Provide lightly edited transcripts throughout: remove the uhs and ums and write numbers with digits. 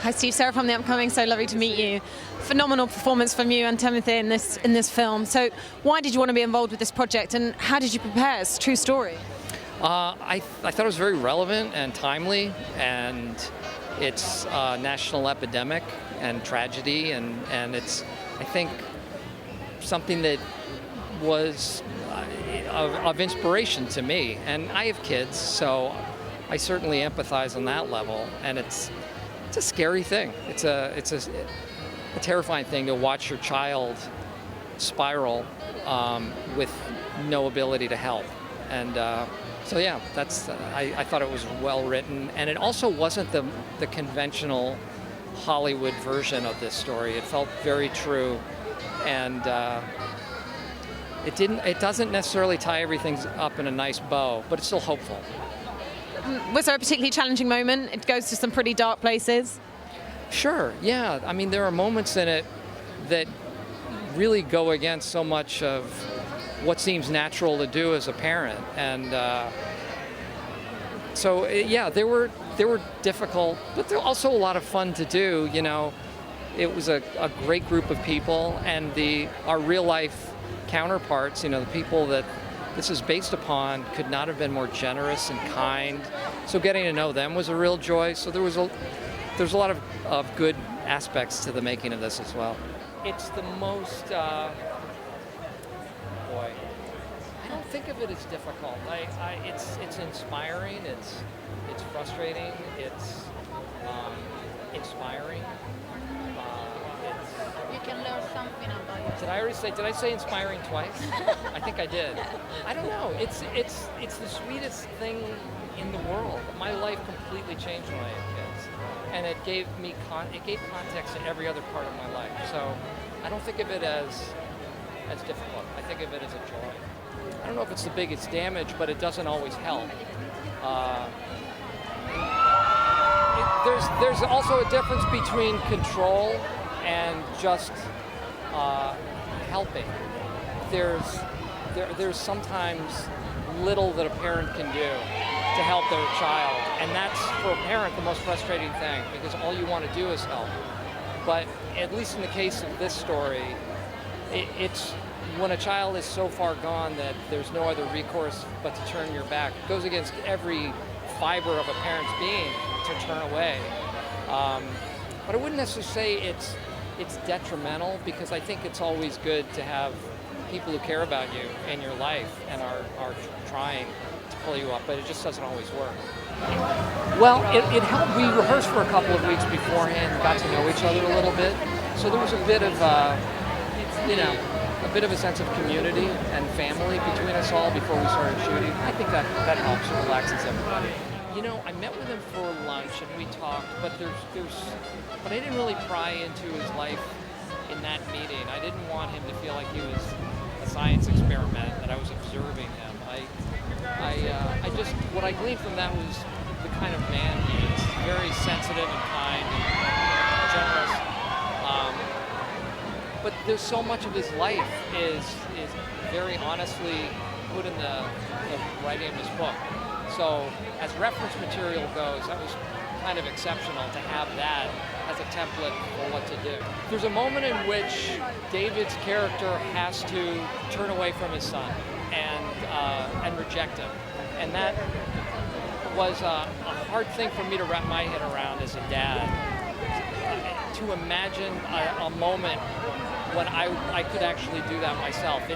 Hi Steve, Sarah from The Upcoming, so lovely to meet you. Phenomenal performance from you and Timothy in this film. So why did you want to be involved with this project and how did you prepare? It's a true story. I thought it was very relevant and timely, and it's a national epidemic and tragedy, and it's, I think, something that was of inspiration to me. And I have kids, so I certainly empathize on that level, and it's a scary thing. It's a terrifying thing to watch your child spiral with no ability to help. And so yeah, I thought it was well written, and it also wasn't the conventional Hollywood version of this story. It felt very true, and it doesn't necessarily tie everything up in a nice bow, but it's still hopeful. Was there a particularly challenging moment? It goes to some pretty dark places. Sure, yeah. I mean, there are moments in it that really go against so much of what seems natural to do as a parent. And so, yeah, they were difficult, but they're also a lot of fun to do. You know, it was a great group of people, and our real life counterparts, you know, the people that this is based upon, could not have been more generous and kind. So getting to know them was a real joy. So there's a lot of good aspects to the making of this as well. It's the most, boy, I don't think of it as difficult. It's inspiring, it's frustrating, it's inspiring. You can learn something about yourself. Did I say inspiring twice? I think I did. I don't know. It's the sweetest thing in the world. My life completely changed when I had kids, and it gave context to every other part of my life. So I don't think of it as difficult. I think of it as a joy. I don't know if it's the biggest damage, but it doesn't always help. There's also a difference between control and just helping. There's sometimes little that a parent can do to help their child, and that's, for a parent, the most frustrating thing, because all you want to do is help. But at least in the case of this story, it's when a child is so far gone that there's no other recourse but to turn your back. It goes against every fiber of a parent's being to turn away. But I wouldn't necessarily say it's detrimental, because I think it's always good to have people who care about you in your life and are trying to pull you up, but it just doesn't always work. Well, it helped. We rehearsed for a couple of weeks beforehand, got to know each other a little bit, so there was a bit of a sense of community and family between us all before we started shooting. I think that helps and relaxes everybody. You know, I met with him for lunch and we talked, but but I didn't really pry into his life in that meeting. I didn't want him to feel like he was a science experiment, that I was observing him. What I gleaned from that was the kind of man he is, very sensitive and kind and generous. But there's so much of his life is very honestly put in the writing of his book. So as reference material goes, that was kind of exceptional to have that as a template for what to do. There's a moment in which David's character has to turn away from his son and reject him. And that was a hard thing for me to wrap my head around as a dad. To imagine a moment when I could actually do that myself. I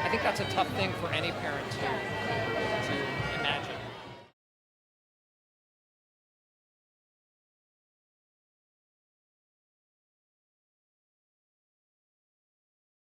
think that's a tough thing for any parent to